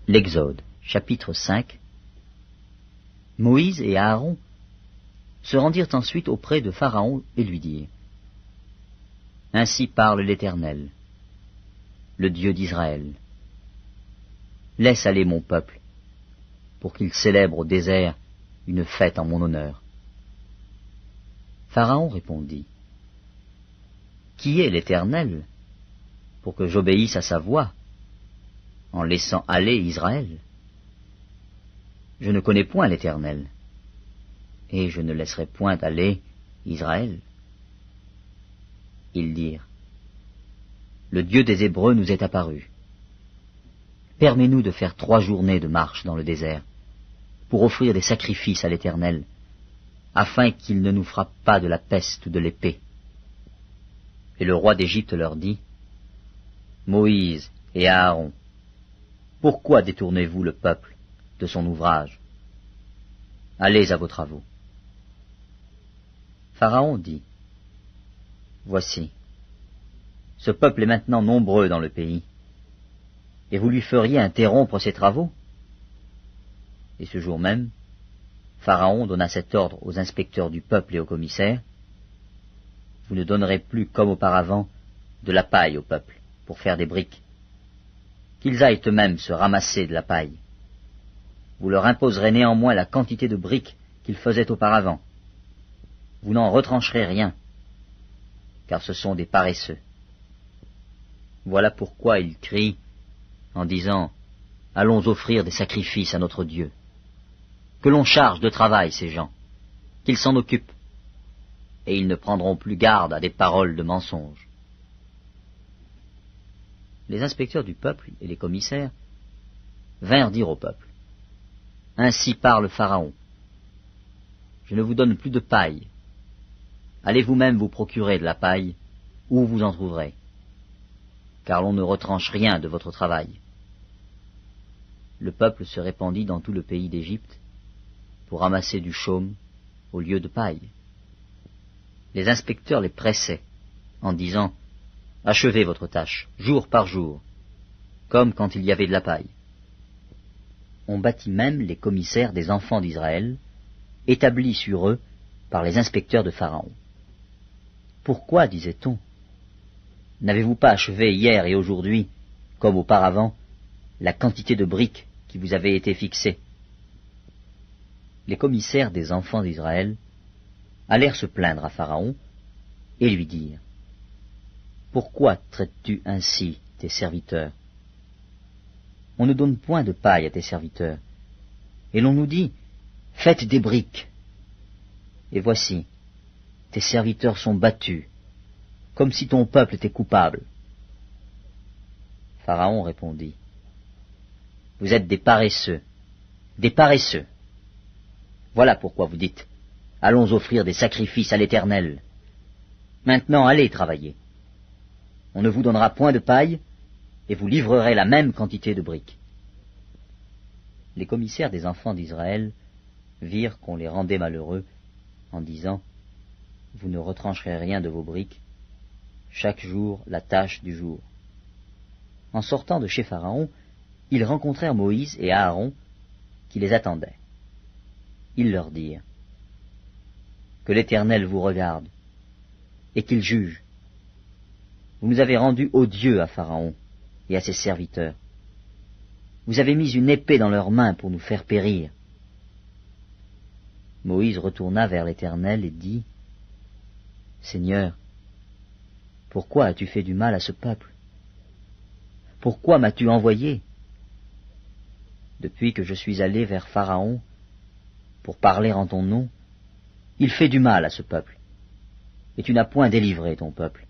L'Exode, chapitre 5. Moïse et Aaron se rendirent ensuite auprès de Pharaon et lui dirent : Ainsi parle l'Éternel, le Dieu d'Israël. Laisse aller mon peuple, pour qu'il célèbre au désert une fête en mon honneur. Pharaon répondit : Qui est l'Éternel, pour que j'obéisse à sa voix, en laissant aller Israël? Je ne connais point l'Éternel, et je ne laisserai point aller Israël. Ils dirent : Le Dieu des Hébreux nous est apparu. Permets-nous de faire 3 journées de marche dans le désert, pour offrir des sacrifices à l'Éternel, afin qu'il ne nous frappe pas de la peste ou de l'épée. Et le roi d'Égypte leur dit : Moïse et Aaron, pourquoi détournez-vous le peuple de son ouvrage? Allez à vos travaux. Pharaon dit : Voici, ce peuple est maintenant nombreux dans le pays, et vous lui feriez interrompre ses travaux? Et ce jour même, Pharaon donna cet ordre aux inspecteurs du peuple et aux commissaires : Vous ne donnerez plus, comme auparavant, de la paille au peuple pour faire des briques. Qu'ils aillent eux-mêmes se ramasser de la paille. Vous leur imposerez néanmoins la quantité de briques qu'ils faisaient auparavant. Vous n'en retrancherez rien, car ce sont des paresseux. Voilà pourquoi ils crient en disant : Allons offrir des sacrifices à notre Dieu. Que l'on charge de travail ces gens, qu'ils s'en occupent, et ils ne prendront plus garde à des paroles de mensonges. Les inspecteurs du peuple et les commissaires vinrent dire au peuple : Ainsi parle Pharaon. Je ne vous donne plus de paille. Allez vous-même vous procurer de la paille, où vous en trouverez, car l'on ne retranche rien de votre travail. Le peuple se répandit dans tout le pays d'Égypte pour ramasser du chaume au lieu de paille. Les inspecteurs les pressaient en disant : Achevez votre tâche, jour par jour, comme quand il y avait de la paille. On bâtit même les commissaires des enfants d'Israël, établis sur eux par les inspecteurs de Pharaon. Pourquoi, disait-on, n'avez-vous pas achevé hier et aujourd'hui, comme auparavant, la quantité de briques qui vous avait été fixée? Les commissaires des enfants d'Israël allèrent se plaindre à Pharaon et lui dirent : Pourquoi traites-tu ainsi tes serviteurs? On ne donne point de paille à tes serviteurs, et l'on nous dit : Faites des briques. Et voici, tes serviteurs sont battus, comme si ton peuple était coupable. Pharaon répondit : Vous êtes des paresseux, des paresseux. Voilà pourquoi vous dites : Allons offrir des sacrifices à l'Éternel. Maintenant allez travailler. On ne vous donnera point de paille, et vous livrerez la même quantité de briques. Les commissaires des enfants d'Israël virent qu'on les rendait malheureux, en disant : Vous ne retrancherez rien de vos briques, chaque jour la tâche du jour. En sortant de chez Pharaon, ils rencontrèrent Moïse et Aaron, qui les attendaient. Ils leur dirent : Que l'Éternel vous regarde, et qu'il juge. Vous nous avez rendus odieux à Pharaon et à ses serviteurs. Vous avez mis une épée dans leurs mains pour nous faire périr. Moïse retourna vers l'Éternel et dit : Seigneur, pourquoi as-tu fait du mal à ce peuple? Pourquoi m'as-tu envoyé? Depuis que je suis allé vers Pharaon pour parler en ton nom, il fait du mal à ce peuple, et tu n'as point délivré ton peuple.